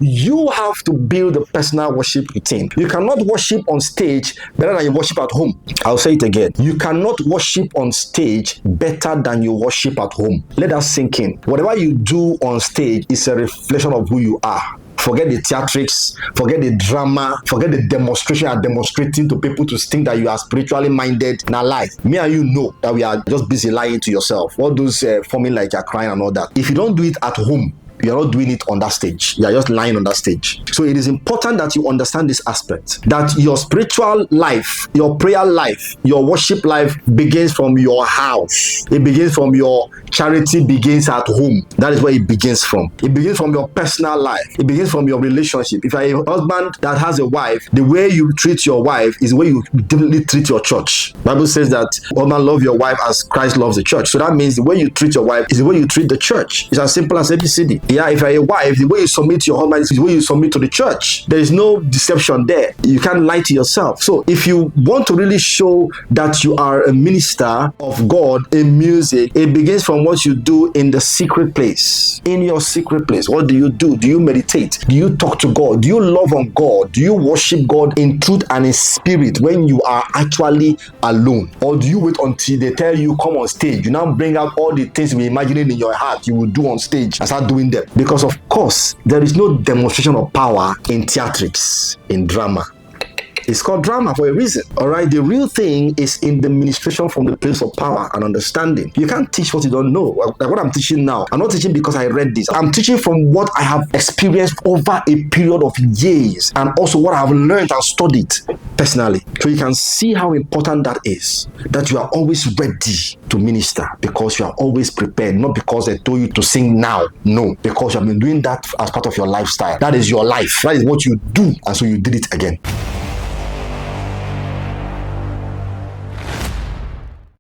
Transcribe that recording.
You have to build a personal worship routine. You cannot worship on stage better than you worship at home. I'll say it again. You cannot worship on stage better than you worship at home. Let that sink in. Whatever you do on stage is a reflection of who you are. Forget the theatrics, forget the drama, forget the demonstration and demonstrating to people to think that you are spiritually minded. Now, lie. Me and you know that we are just busy lying to yourself. All those forming like you're crying and all that. If you don't do it at home, you're not doing it on that stage. You're just lying on that stage. So it is important that you understand this aspect, that your spiritual life, your prayer life, your worship life begins from your house. It begins from your charity, begins at home. That is where it begins from. It begins from your personal life. It begins from your relationship. If you're a husband that has a wife, the way you treat your wife is the way you definitely treat your church. The Bible says that husband, love your wife as Christ loves the church. So that means the way you treat your wife is the way you treat the church. It's as simple as ABCD. Yeah, if you're a wife, the way you submit to your husband is the way you submit to the church. There is no deception there. You can't lie to yourself. So if you want to really show that you are a minister of God in music, it begins from what you do in the secret place. In your secret place, what do you do? Do you meditate? Do you talk to God? Do you love on God? Do you worship God in truth and in spirit when you are actually alone? Or do you wait until they tell you come on stage? You now bring out all the things you were imagining in your heart you will do on stage and start doing them. Because of course, there is no demonstration of power in theatrics, in drama. It's called drama for a reason. All right. The real thing is in the ministration from the place of power and understanding. You can't teach what you don't know. Like what I'm teaching now, I'm not teaching because I read this. I'm teaching from what I have experienced over a period of years, and also what I have learned and studied personally. So you can see how important that is. That you are always ready to minister because you are always prepared. Not because they told you to sing now. No, because you have been doing that as part of your lifestyle. That is your life. That is what you do, and so you did it again.